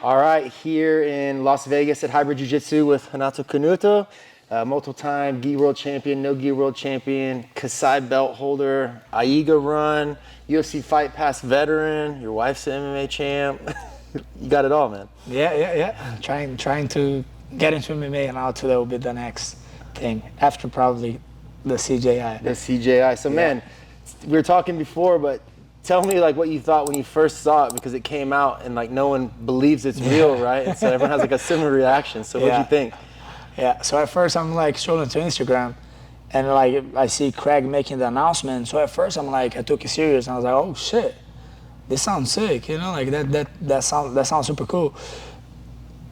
All right, here in Las Vegas at Hybrid Jiu-Jitsu with Renato Canuto, multiple-time gi world champion, no gi world champion, Kasai belt holder, AIGA run, UFC Fight Pass veteran, your wife's an MMA champ. You got it all, man. Yeah. Trying to get into MMA, and also that will be the next thing after probably the CJI. The CJI. So, man, we were talking before, but tell me like what you thought when you first saw it, because it came out and like no one believes it's real, right? And so everyone has like a similar reaction. So what'd you think? Yeah, so at first I'm like scrolling to Instagram and like I see Craig making the announcement. So at first I'm like, I took it serious and I was like, oh shit, this sounds sick, you know, like that sounds super cool.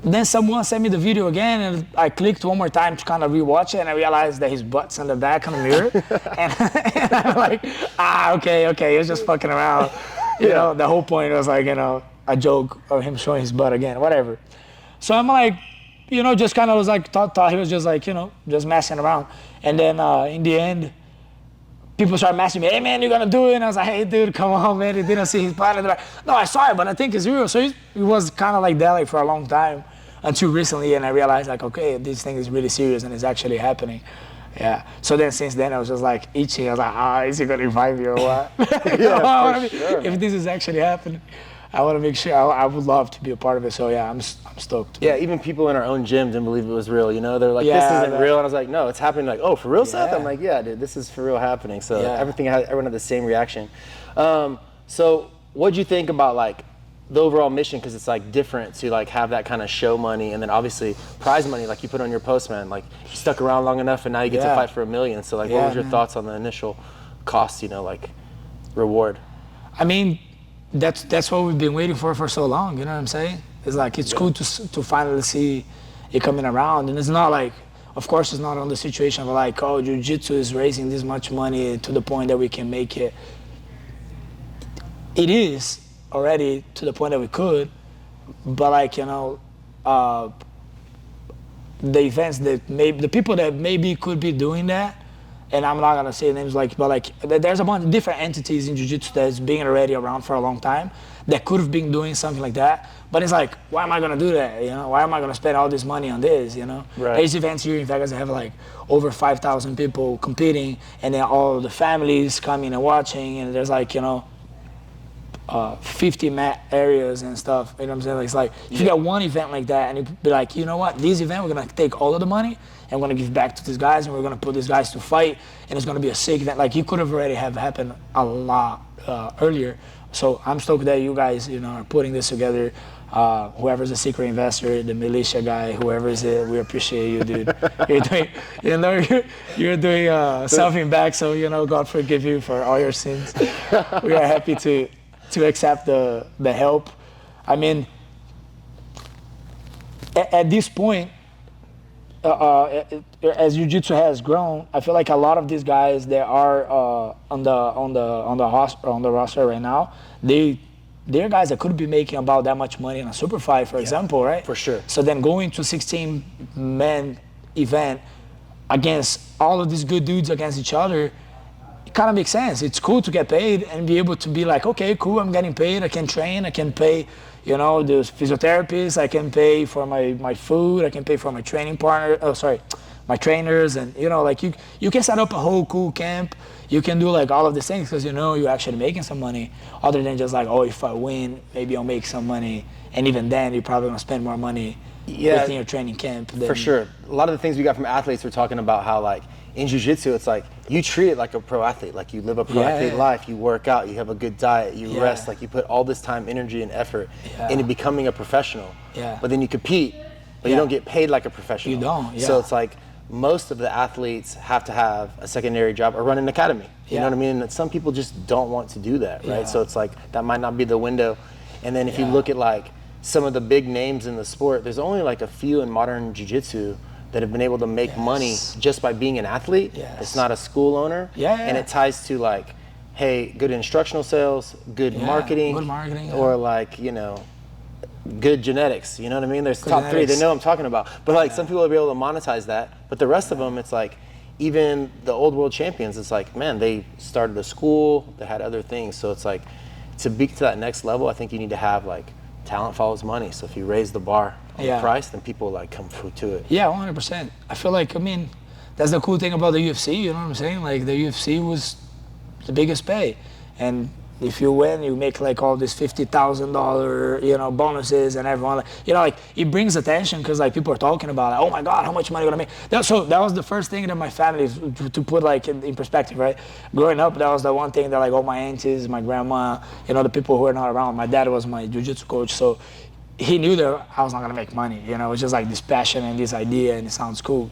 Then someone sent me the video again and I clicked one more time to kind of rewatch it and I realized that his butt's on the back on the mirror. and I'm like, okay, he was just fucking around. You know, the whole point was like, you know, a joke of him showing his butt again, whatever. So I'm like, you know, just kind of was like, thought he was just like, you know, just messing around. And then in the end, people started messaging me, hey man, you're gonna do it? And I was like, hey dude, come on man, he didn't see his butt. And they're like, no, I saw it, but I think it's real. So it was kind of like that like for a long time. Until recently, and I realized like, okay, this thing is really serious and it's actually happening. Yeah. So then since then I was just like itching. I was like, is he gonna invite me or what? Sure, if this is actually happening, I want to make sure. I would love to be a part of it. So yeah, I'm stoked. Yeah, even people in our own gym didn't believe it was real. You know, they're like, this isn't real, and I was like, no, it's happening. Like, oh, for real, Seth? I'm like, yeah, dude, this is for real happening. So everyone had the same reaction. So what'd you think about like the overall mission, because it's like different to like have that kind of show money and then obviously prize money like you put on your post, man, like you stuck around long enough and now you get to fight for $1 million. So like what was your thoughts on the initial cost, you know, like reward? I mean, that's what we've been waiting for so long, you know what I'm saying? It's like it's cool to finally see it coming around, and it's not like, of course it's not on the situation of like, oh, jiu-jitsu is raising this much money to the point that we can make it. It is already to the point that we could, but like, you know, the events that maybe the people that maybe could be doing that, and I'm not gonna say names, like, but like there's a bunch of different entities in jiu-jitsu that's been already around for a long time that could have been doing something like that, but it's like, why am I gonna do that, you know? Why am I gonna spend all this money on this, you know? Right. There's events here in Vegas that have like over 5,000 people competing, and then all the families coming and watching, and there's like, you know, 50 mat areas and stuff, you know what I'm saying? Like, it's like, if you got one event like that and you be like, you know what, this event, we're gonna take all of the money and we're gonna give back to these guys and we're gonna put these guys to fight and it's gonna be a sick event. Like, you could have already have happened a lot earlier. So I'm stoked that you guys, you know, are putting this together. Whoever's a secret investor, the militia guy, whoever is it, we appreciate you, dude. You're doing something back, so, you know, God forgive you for all your sins. We are happy to accept the help. I mean, at this point, as jiu-jitsu has grown, I feel like a lot of these guys that are on the roster right now, they're guys that could be making about that much money in a super fight, for example, right? For sure. So then going to a 16-man event against all of these good dudes against each other, kind of makes sense. It's cool to get paid and be able to be like, okay, cool, I'm getting paid, I can train, I can pay, you know, the physiotherapists, I can pay for my food, I can pay for my training partner, my trainers, and, you know, like you can set up a whole cool camp, you can do like all of these things because, you know, you're actually making some money, other than just like, oh, if I win, maybe I'll make some money, and even then you're probably gonna spend more money within your training camp. For sure. A lot of the things we got from athletes, we're talking about how like, in jiu-jitsu, it's like you treat it like a pro athlete, like you live a pro athlete life, you work out, you have a good diet, you rest, like you put all this time, energy, and effort into becoming a professional. But then you compete, but you don't get paid like a professional. You don't. So it's like most of the athletes have to have a secondary job or run an academy. You know what I mean? And some people just don't want to do that, right? So it's like that might not be the window. And then if you look at like some of the big names in the sport, there's only like a few in modern jiu-jitsu that have been able to make money just by being an athlete. It's not a school owner. And it ties to like, hey, good instructional sales, good marketing, or like, you know, good genetics. You know what I mean? There's top three. They know what I'm talking about. But like some people will be able to monetize that. But the rest of them, it's like, even the old world champions, it's like, man, they started a school, they had other things. So it's like, to be to that next level, I think you need to have like talent follows money. So if you raise the bar on the price, then people like come to it. Yeah, 100%. I feel like, I mean, that's the cool thing about the UFC, you know what I'm saying? Like the UFC was the biggest pay. And if you win, you make like all these $50,000, you know, bonuses, and everyone, like, you know, like it brings attention because like people are talking about, like, oh my God, how much money are you gonna make? So that was the first thing that my family, to put like in perspective, right? Growing up, that was the one thing that like all my aunties, my grandma, you know, the people who are not around. My dad was my jiu-jitsu coach, so he knew that I was not gonna make money. You know, it's just like this passion and this idea, and it sounds cool.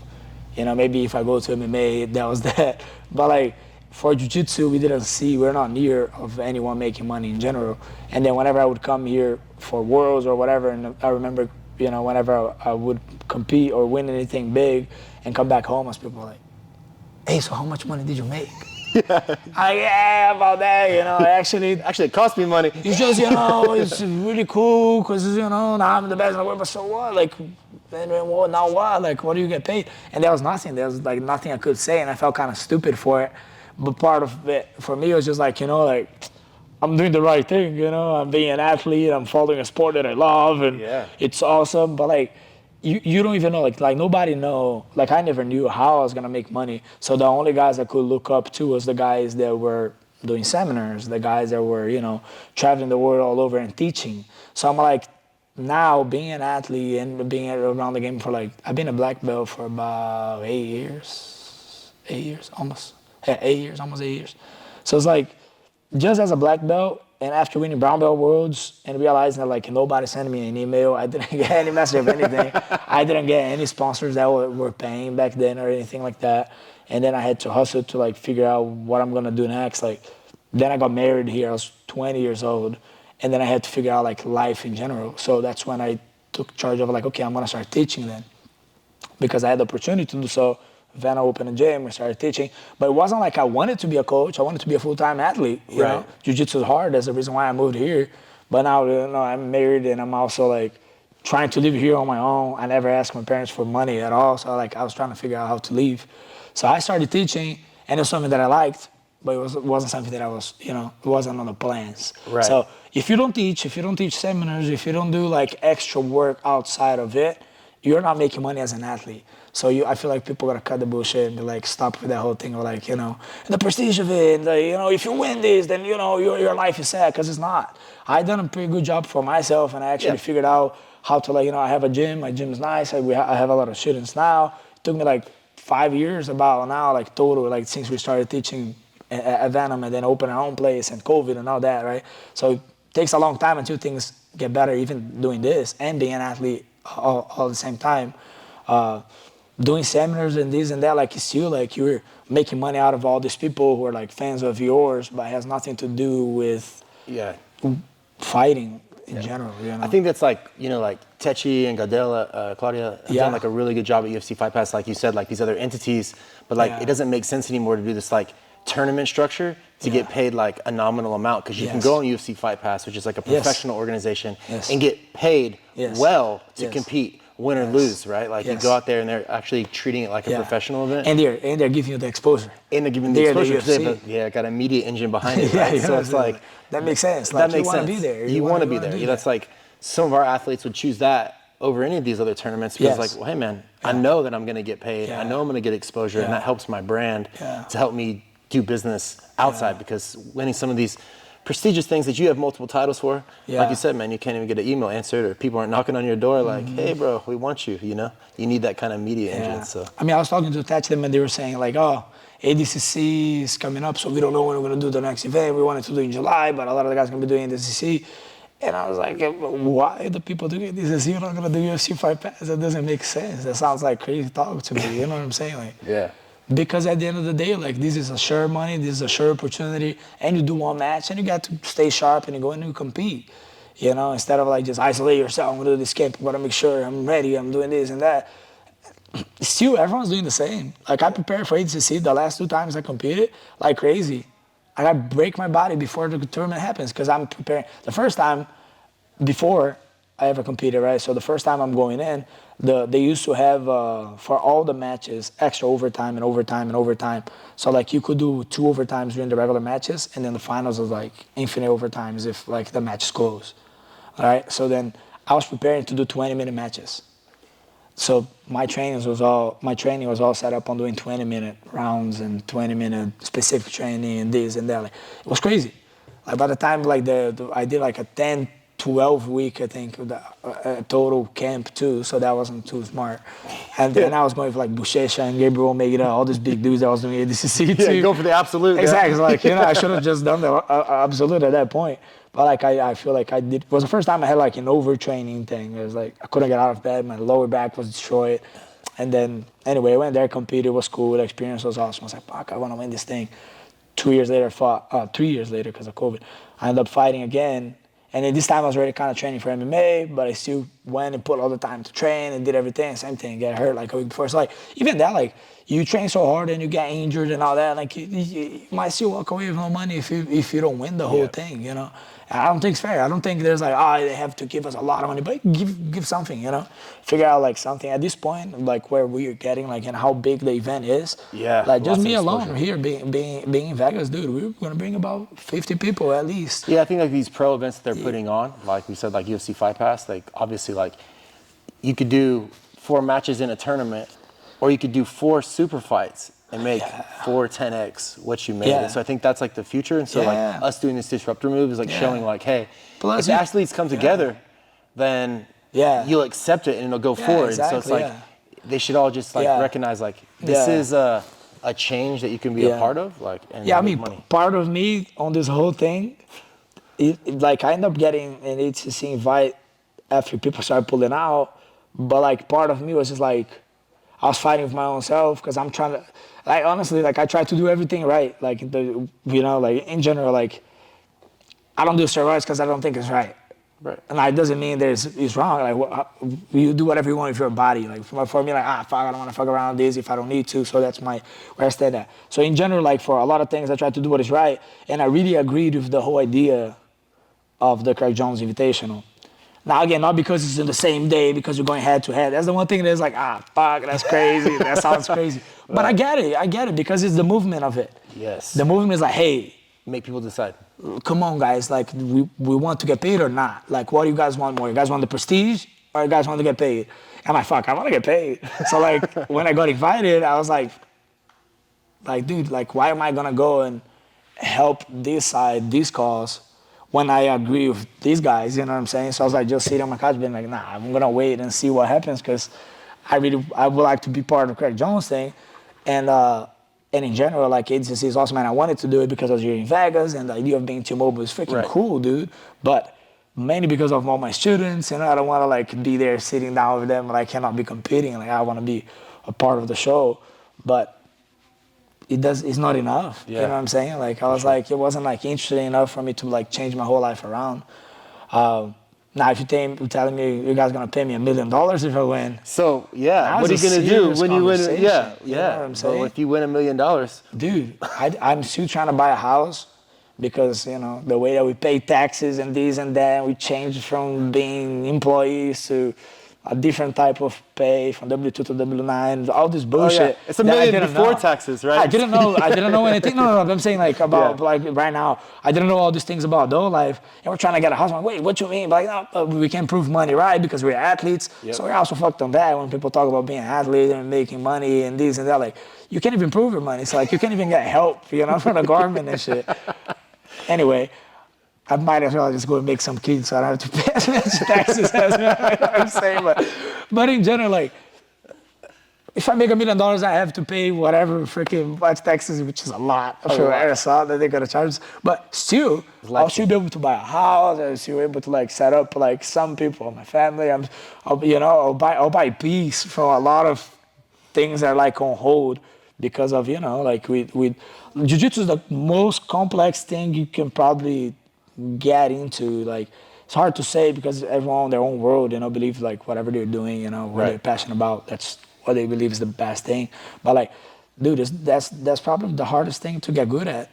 You know, maybe if I go to MMA, that was that. But like, for jiu-jitsu, we're not near of anyone making money in general. And then whenever I would come here for Worlds or whatever, and I remember, you know, whenever I would compete or win anything big and come back home, as people were like, hey, so how much money did you make? Yeah, about that, you know, actually it cost me money. It's just, you know, it's really cool because, you know, now I'm the best in the world, but so what? Like, now what? Like, what do you get paid? And there was nothing. There was like nothing I could say, and I felt kind of stupid for it. But part of it, for me, was just like, you know, like, I'm doing the right thing, you know, I'm being an athlete, I'm following a sport that I love, and it's awesome. But like, you don't even know, like nobody know, like I never knew how I was gonna make money. So the only guys I could look up to was the guys that were doing seminars, the guys that were, you know, traveling the world all over and teaching. So I'm like, now being an athlete and being around the game for like, I've been a black belt for about 8 years, almost 8 years. So it's like, just as a black belt, and after winning brown belt worlds and realizing that like nobody sent me an email, I didn't get any message of anything. I didn't get any sponsors that were paying back then or anything like that. And then I had to hustle to like figure out what I'm gonna do next. Like, then I got married here. I was 20 years old, and then I had to figure out like life in general. So that's when I took charge of like, okay, I'm gonna start teaching then, because I had the opportunity to do so. Then I opened a gym, we started teaching. But it wasn't like I wanted to be a coach. I wanted to be a full-time athlete. You know, jiu-jitsu is hard. That's the reason why I moved here. But now, you know, I'm married, and I'm also like trying to live here on my own. I never asked my parents for money at all. So like I was trying to figure out how to live. So I started teaching, and it was something that I liked, but it wasn't something that I was, you know, it wasn't on the plans. So if you don't teach seminars, if you don't do like extra work outside of it, you're not making money as an athlete. So I feel like people gotta cut the bullshit and be like, stop with that whole thing of like, you know, the prestige of it, and you know, if you win this, then, you know, your life is sad, because it's not. I done a pretty good job for myself, and I actually figured out how to, like, you know, I have a gym, my gym is nice, I have a lot of students now. It took me like 5 years about now, like total, like since we started teaching at Venom and then open our own place and COVID and all that, right? So it takes a long time until things get better, even doing this and being an athlete all at the same time. Doing seminars and this and that, like it's still like you're making money out of all these people who are like fans of yours, but it has nothing to do with fighting in general. You know? I think that's like, you know, like Techi and Gadela, Claudia have done like a really good job at UFC Fight Pass, like you said, like these other entities, but like it doesn't make sense anymore to do this like tournament structure to get paid like a nominal amount, because you can go on UFC Fight Pass, which is like a professional organization, and get paid well to compete. Win or lose, right? Like you go out there and they're actually treating it like a professional event. And they're giving you the exposure. And they're giving the exposure. Got a media engine behind it, right? So it's like that makes sense. Like, that makes sense. You want to be there. You want to be there. That's like some of our athletes would choose that over any of these other tournaments because like, well, hey man, I know that I'm going to get paid. I know I'm going to get exposure, and that helps my brand to help me do business outside, because winning some of these prestigious things that you have multiple titles for, like you said, man, you can't even get an email answered, or people aren't knocking on your door like, hey bro, we want you, you know? You need that kind of media engine. So I mean, I was talking to Tach them, and they were saying like, oh, ADCC is coming up, so we don't know when we're going to do the next event. We wanted to do in July, but a lot of the guys are going to be doing ADCC. And I was like, why the people doing ADCC? You're not going to do UFC Fight Pass? That doesn't make sense. That sounds like crazy talk to me. You know what I'm saying? Like, because at the end of the day, like, this is a sure money, this is a sure opportunity, and you do one match, and you got to stay sharp, and you go in and you compete, you know, instead of like just isolate yourself. I'm gonna do this camp, I'm gonna make sure I'm ready, I'm doing this and that. Still, everyone's doing the same. Like, I prepared for ADCC the last 2 times I competed like crazy. I gotta break my body before the tournament happens, because I'm preparing. The first time before I ever competed, right? So the first time I'm going in, they used to have, for all the matches, extra overtime and overtime and overtime. So like you could do 2 overtimes during the regular matches, and then the finals was like infinite overtimes if like the match is close. All right. So then I was preparing to do 20-minute matches. So my training was all set up on doing 20-minute rounds and 20-minute specific training and this and that. Like, it was crazy. Like by the time like I did like a 10, 12 week, I think, total camp too. So that wasn't too smart. And then I was going for like Buchecha and Gabriel Almeida, all these big dudes that was doing ADCC too. Yeah, go for the absolute. Exactly. Like, I should have just done the absolute at that point. But like I feel like I did. It was the first time I had like an overtraining thing. It was like I couldn't get out of bed. My lower back was destroyed. And then anyway, I went there, competed. It was cool. The experience was awesome. I was like, fuck, I want to win this thing. 2 years later, I fought. 3 years later, because of COVID, I ended up fighting again. And then this time I was already kind of training for MMA, but I still went and put all the time to train and did everything. Same thing, get hurt like a week before. So like even that, like you train so hard and you get injured and all that, like you might still walk away with no money if you don't win the whole thing, you know. And I don't think it's fair. I don't think there's like, they have to give us a lot of money, but give something, you know. Figure out like something at this point, like where we're getting, like and how big the event is. Yeah. Like just me alone here being in Vegas, dude. We're gonna bring about 50 people at least. Yeah, I think like these pro events that they're putting on, like we said, like UFC Fight Pass, like obviously like you could do 4 matches in a tournament, or you could do 4 super fights and make 4 10x what you made. Yeah. And so I think that's like the future. And so like us doing this disruptor move is like showing like, hey, Plus, if athletes come together, then you'll accept it and it'll go forward. Exactly, so it's like they should all just like recognize like this is a change that you can be a part of. Like and I mean, money. part of me on this whole thing, like I end up getting an ADCC invite after people started pulling out, but like part of me was just like, I was fighting with my own self because I'm trying to, like honestly, like I try to do everything right. Like, like in general, like I don't do steroids because I don't think it's right. Right. And it doesn't mean that it's wrong. Like you do whatever you want with your body. Like for me, like fuck, I don't want to fuck around with this if I don't need to. So that's where I stand at. So in general, like for a lot of things, I try to do what is right. And I really agreed with the whole idea of the Craig Jones Invitational. Now again, not because it's in the same day, because you're going head to head. That's the one thing that's like, fuck, that's crazy. That sounds crazy. Right. But I get it because it's the movement of it. Yes. The movement is like, hey, make people decide. Come on, guys. Like, we want to get paid or not? Like, what do you guys want more? You guys want the prestige or you guys want to get paid? I'm like, fuck, I want to get paid. So, like, when I got invited, I was like, dude, like, why am I going to go and help this side, this cause, when I agree with these guys? You know what I'm saying? So I was like, just sitting on my couch being like, nah, I'm going to wait and see what happens because I would like to be part of the Craig Jones thing. And in general, like ADCC is awesome, and I wanted to do it because I was here in Vegas, and the idea of being T-Mobile is freaking cool, dude. But mainly because of all my students, I don't want to like be there sitting down with them, and I cannot be competing. Like I want to be a part of the show, but it's not enough. You know what I'm saying? Like I was like, it wasn't like interesting enough for me to like change my whole life around. Now, if you're telling me you guys gonna pay me $1 million if I win, so what are you gonna do when you win? You know what I'm saying? Well, if you win $1 million, dude, I'm still trying to buy a house because the way that we pay taxes and this and that, we changed from being employees to a different type of pay from W2 to W9, all this bullshit. Oh, yeah. It's $1 million before taxes, right? I didn't know anything. No, I'm saying like about like right now, I didn't know all these things about adult life, and we're trying to get a house. I'm like, wait, what you mean? Like, no, we can't prove money, right? Because we're athletes. So we're also fucked on that when people talk about being an athlete and making money and this and that. Like, you can't even prove your money. It's like you can't even get help, from the government and shit. Anyway, I might as well just go and make some kids so I don't have to pay as much taxes as I'm saying. But in general, like, if I make $1 million, I have to pay whatever freaking much taxes, which is a lot. I'm sure I saw that they're gonna charge us. But still, I'll still be able to buy a house. I'll still be able to like set up like some people, my family. I'll buy peace from a lot of things that are like on hold because of like with jiu-jitsu is the most complex thing you can probably get into. Like it's hard to say because everyone in their own world believe like whatever they're doing what they're passionate about, that's what they believe is the best thing. But like dude, that's probably the hardest thing to get good at.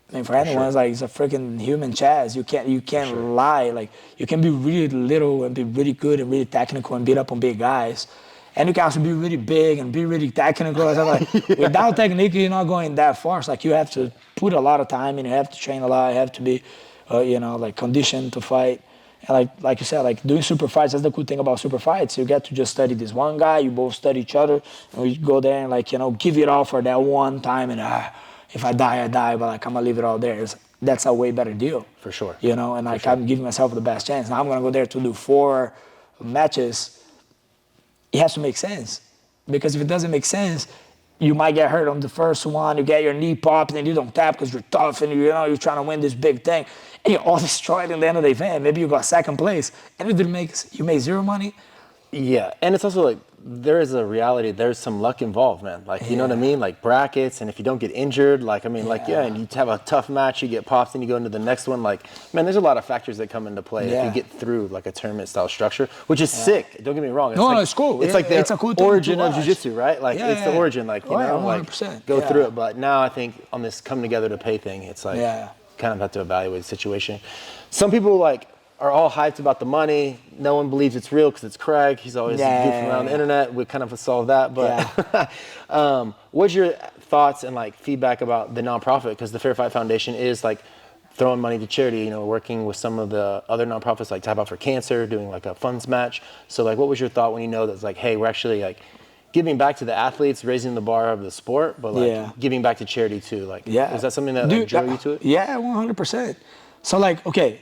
I mean, for anyone, it's like it's a freaking human chess. You can't lie. Like you can be really little and be really good and really technical and beat up on big guys, and you can also be really big and be really technical. Like without technique, you're not going that far. It's like you have to put a lot of time and you have to train a lot. You have to be like conditioned to fight. And like you said, like doing super fights, that's the cool thing about super fights. You get to just study this one guy, you both study each other, and we go there and like, you know, give it all for that one time, and if I die, I die, but like I'm gonna leave it all there. That's a way better deal. For sure. You know, and like I'm giving myself the best chance. Now I'm gonna go there to do 4 matches. It has to make sense. Because if it doesn't make sense, you might get hurt on the first one, you get your knee popped, and you don't tap because you're tough and you know you're trying to win this big thing. And you're all destroyed in the end of the event. Maybe you got second place. And if you made zero money. Yeah, and it's also like there is a reality. There's some luck involved, man. Like, you know what I mean? Like brackets, and if you don't get injured, like, I mean, like, and you have a tough match, you get popped, and you go into the next one. Like, man, there's a lot of factors that come into play if you get through like a tournament style structure, which is sick. Don't get me wrong. It's No, it's cool. It's like the it's a cool origin of jiu-jitsu, right? Like, it's the origin, like, you know, 100%. like go through it. But now I think on this come together to pay thing, it's like kind of have to evaluate the situation. Some people like are all hyped about the money. No one believes it's real because it's Craig. He's always goofing around the internet. We kind of solved that. But what's your thoughts and like feedback about the nonprofit? Because the Fair Fight Foundation is like throwing money to charity, you know, working with some of the other nonprofits like Tap Out for Cancer, doing like a funds match. So like, what was your thought when you know that's like, hey, we're actually like giving back to the athletes, raising the bar of the sport, but like giving back to charity too? Like, is that something that like, drew you to it? Yeah, 100%. So like, okay,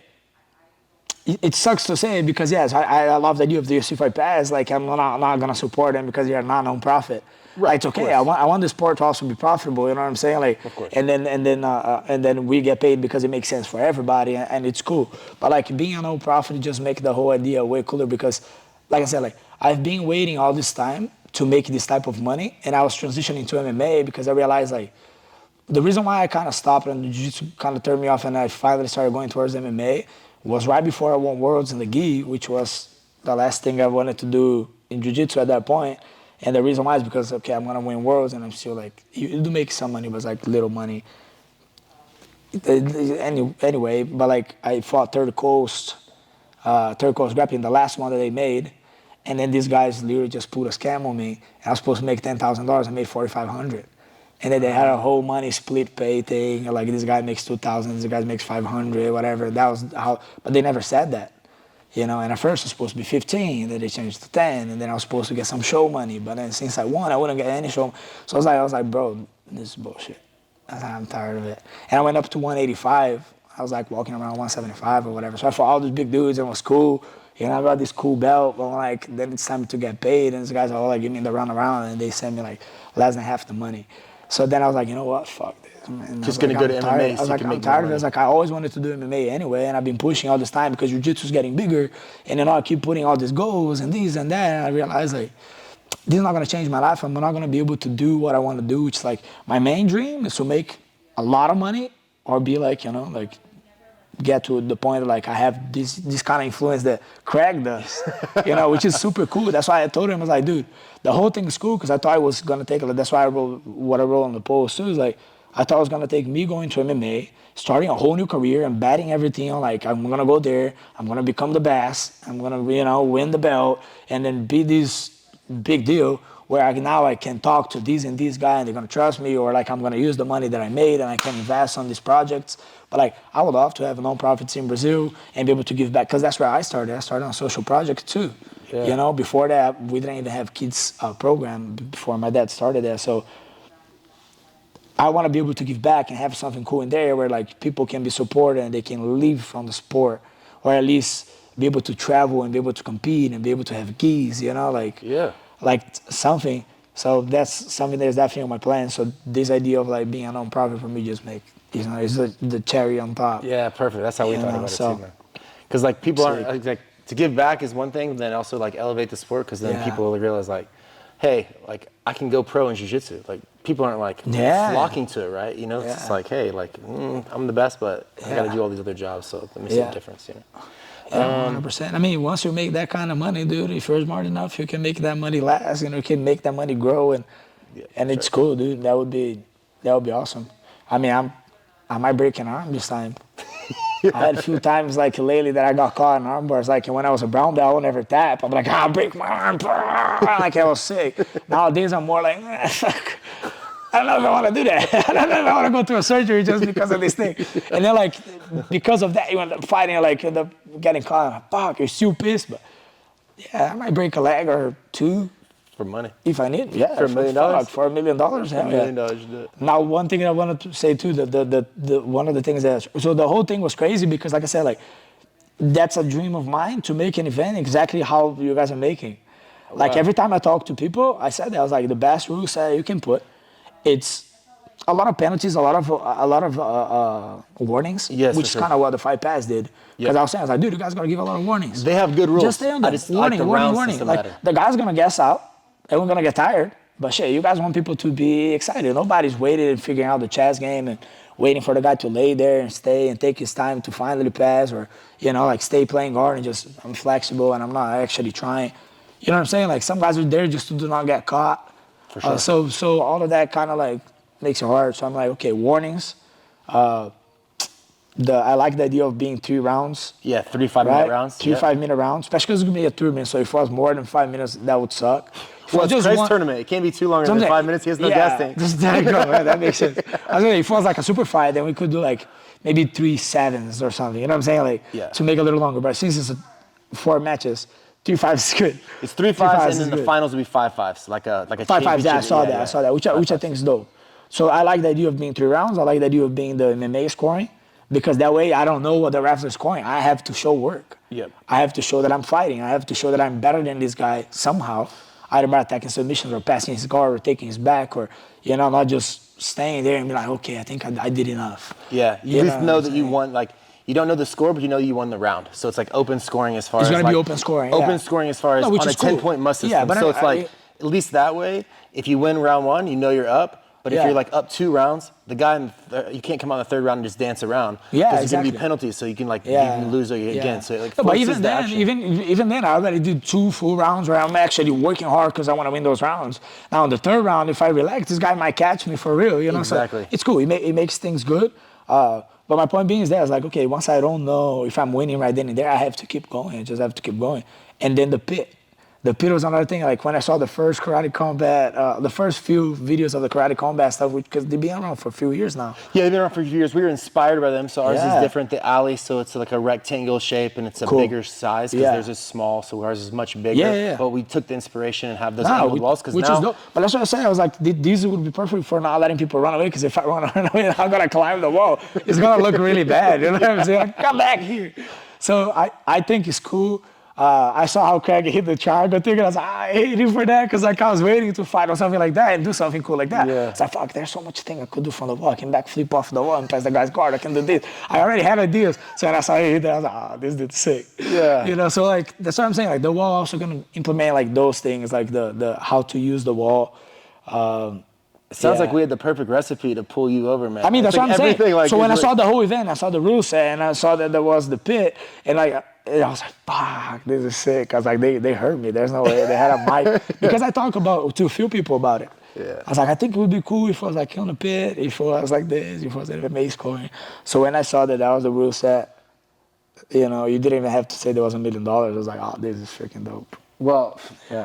it sucks to say because yes, I love the idea of the UFC Fight Pass. Like I'm not gonna support them because they're not non-profit. Right. It's okay. I want the sport to also be profitable. You know what I'm saying? Like, of course. And then we get paid because it makes sense for everybody, and it's cool. But like being a non-profit just make the whole idea way cooler because, like I said, like I've been waiting all this time to make this type of money, and I was transitioning to MMA because I realized like the reason why I kind of stopped and the jiu-jitsu kind of turned me off, and I finally started going towards MMA. Was right before I won Worlds in the gi, which was the last thing I wanted to do in jiu-jitsu at that point. And the reason why is because, okay, I'm going to win Worlds, and I'm still like, you do make some money, but it's like little money. Anyway, but like I fought Third Coast Grappling, the last one that they made. And then these guys literally just pulled a scam on me. And I was supposed to make $10,000. I made $4,500. And then they had a whole money split pay thing. Like this guy makes 2,000, this guy makes 500, whatever. That was how, but they never said that, you know. And at first it was supposed to be 15, then they changed to 10, and then I was supposed to get some show money. But then since I won, I wouldn't get any show. So I was like, bro, this is bullshit. I'm tired of it. And I went up to 185. I was like walking around 175 or whatever. So I fought all these big dudes, and it was cool. You know, I got this cool belt, but like then it's time to get paid, and these guys are all like, give me the round, and they send me like less than half the money. So then I was like, you know what, fuck this. And just gonna go to MMA. I was like, I'm tired of it. I was like, I always wanted to do MMA anyway, and I've been pushing all this time because jiu-jitsu is getting bigger, and then I keep putting all these goals and this and that, and I realized like, this is not gonna change my life. I'm not gonna be able to do what I want to do, which is like, my main dream is to make a lot of money or be like, you know, like, get to the point like I have this kind of influence that Craig does, you know, which is super cool. That's why I told him, I was like, dude, the whole thing is cool because I thought it was going to take, that's why I wrote what I wrote on the post too, is like, I thought it was going to take me going to MMA, starting a whole new career and betting everything on like, I'm going to go there, I'm going to become the best, I'm going to, you know, win the belt and then be this big deal where I can talk to this and this guy and they're going to trust me, or like I'm going to use the money that I made and I can invest on these projects. But like, I would love to have non-profits in Brazil and be able to give back, because that's where I started. I started on social projects too. Yeah. You know, before that, we didn't even have kids program before my dad started there. So I want to be able to give back and have something cool in there where like people can be supported and they can live from the sport, or at least be able to travel and be able to compete and be able to have gigs, you know, like, like something. So that's something that's definitely on my plan. So this idea of like being a non-profit for me just make, you know, it's the cherry on top. Yeah, perfect. That's how we thought about it too, man. Because like people aren't like, to give back is one thing, but then also like elevate the sport, because then people will realize like, hey, like I can go pro in jiu-jitsu. Like people aren't like flocking to it, right? You know, it's just like, hey, like I'm the best, but I got to do all these other jobs, so let me see the difference, you know. 100%. I mean, once you make that kind of money, dude, if you're smart enough, you can make that money last, and you can make that money grow, and it's cool, dude. That would be awesome. I mean, I might break an arm this time. I had a few times like lately that I got caught in arm bars. Like when I was a brown belt, I would never tap. I'm like, I'll break my arm. Like I was sick. Nowadays, I'm more like, fuck. I don't know if I want to do that. I don't know if I want to go through a surgery just because of this thing. And then like, because of that, you end up fighting, like end up getting caught. Like, fuck, you're still pissed, but yeah, I might break a leg or two. For money. If I need, yeah. For $1 million? For $1 million, hell $1 million, you do it. Now, one thing I wanted to say too, the one of the things that, so the whole thing was crazy because like I said, like, that's a dream of mine to make an event exactly how you guys are making. Like every time I talk to people, I said that I was like the best rule set you can put. It's a lot of penalties, a lot of warnings, yes, which is kind of what the Fight Pass did. Because I was saying, I was like, dude, you guys gotta give a lot of warnings. They have good rules. Just stay on them. Warning. Like the guy's gonna guess out, everyone's gonna get tired. But shit, you guys want people to be excited. Nobody's waiting and figuring out the chess game and waiting for the guy to lay there and stay and take his time to finally pass, or like stay playing guard and just I'm flexible and I'm not actually trying. You know what I'm saying? Like some guys are there just to do not get caught. For sure. So all of that kind of like makes it hard. So I'm like, okay, warnings. I like the idea of being 3 rounds. Yeah, 3 5-minute rounds. 3 5-minute rounds, especially because it's gonna be a tournament. So if it was more than 5 minutes, that would suck. Well, it's Craig's tournament. It can't be too longer than 5 minutes. He has no gas tank. There you go. That makes sense. I was saying, if it was like a super fight, then we could do like maybe 3 7s or something. You know what I'm saying? Like to make it a little longer. But since it's 4 matches, 3 5s is good. It's 3 5s, and then the finals will be 5 5s, like a 5 5s. Yeah, I saw that. Which I think is dope. So I like the idea of being 3 rounds. I like the idea of being the MMA scoring. Because that way I don't know what the refs are scoring. I have to show work. Yep. I have to show that I'm fighting. I have to show that I'm better than this guy somehow, either by attacking submissions or passing his guard or taking his back, or not just staying there and be like, okay, I think I did enough. Yeah, you just know that you won. Like you don't know the score, but you know you won the round. So it's like open scoring as far as it's gonna be open scoring. Open scoring as far as on a 10-point must system. Yeah, but so it's like at least that way, if you win round 1, you know you're up. But if you're like up 2 rounds, the guy you can't come out in the 3rd round and just dance around. Yeah, exactly. There's gonna be penalties, so you can you can lose again. So it like but even then, I already did 2 full rounds where I'm actually working hard because I want to win those rounds. Now in the 3rd round, if I relax, this guy might catch me for real. Exactly. So it's cool. It makes things good. But my point being is that I was like, okay, once I don't know if I'm winning right then and there, I have to keep going. I just have to keep going. And then the pit. The pit was another thing. Like when I saw the first Karate Combat, the first few videos of the Karate Combat stuff, because they've been around for a few years now. Yeah, they've been around for a few years. We were inspired by them, so ours is different. The alley, so it's like a rectangle shape and it's a bigger size because theirs is small, so ours is much bigger. Yeah. But we took the inspiration and have those angled walls because now. Is dope. But that's what I said. I was like, these would be perfect for not letting people run away. Because if I run away, I'm gonna climb the wall. It's gonna look really bad. You know what I'm saying? Like, come back here. So I think it's cool. I saw how Craig hit the triangle thing, and I was like, I hate him for that, because like I was waiting to fight or something like that and do something cool like that. Yeah. So I fuck, there's so much thing I could do from the wall. I can back flip off the wall and pass the guy's guard. I can do this. I already had ideas. So when I saw him hit that, I was like, this dude's sick. Yeah. So like that's what I'm saying. Like the wall also gonna implement like those things, like the how to use the wall. It sounds like we had the perfect recipe to pull you over, man. I mean, that's what I'm saying. Like, so when I saw the whole event, I saw the rule set, and I saw that there was the pit, and like I was like, fuck, this is sick. I was like, they heard me. There's no way. They had a mic. Because I talk to a few people about it. Yeah. I was like, I think it would be cool if I was like on the pit, if it was like this, if it was MMA scoring. So when I saw that was the rule set, you didn't even have to say there was $1 million. I was like, oh, this is freaking dope. Well,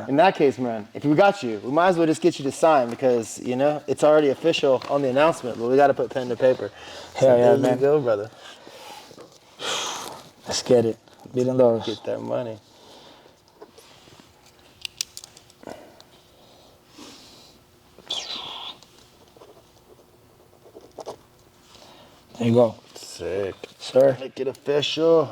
in that case, man, if we got you, we might as well just get you to sign because, it's already official on the announcement, but we got to put pen to paper. Hell yeah, man. There you go, brother. Let's get it. $1 million. Get that money. There you go. Sick. Sir. Make it official.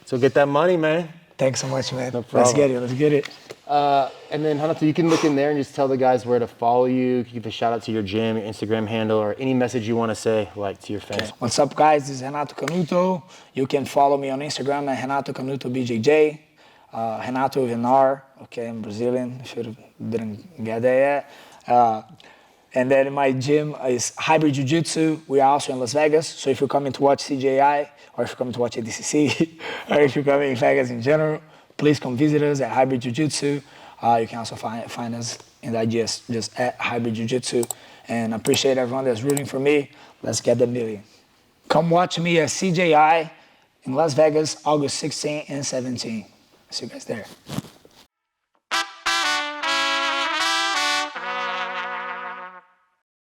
So get that money, man. Thanks so much, man. No problem. Let's get it. And then, Renato, you can look in there and just tell the guys where to follow you. You can give a shout out to your gym, your Instagram handle, or any message you want to say, to your fans. Okay. What's up, guys? This is Renato Canuto. You can follow me on Instagram at Renato Canuto BJJ. Renato with an R. Okay, I'm Brazilian. Didn't get there yet. And then my gym is Hybrid Jiu-Jitsu. We are also in Las Vegas. So if you're coming to watch CJI, or if you're coming to watch ADCC, or if you're coming in Vegas in general, please come visit us at Hybrid Jiu-Jitsu. You can also find us in the IGS just at Hybrid Jiu-Jitsu. And I appreciate everyone that's rooting for me. Let's get the $1 million. Come watch me at CJI in Las Vegas, August 16 and 17. See you guys there.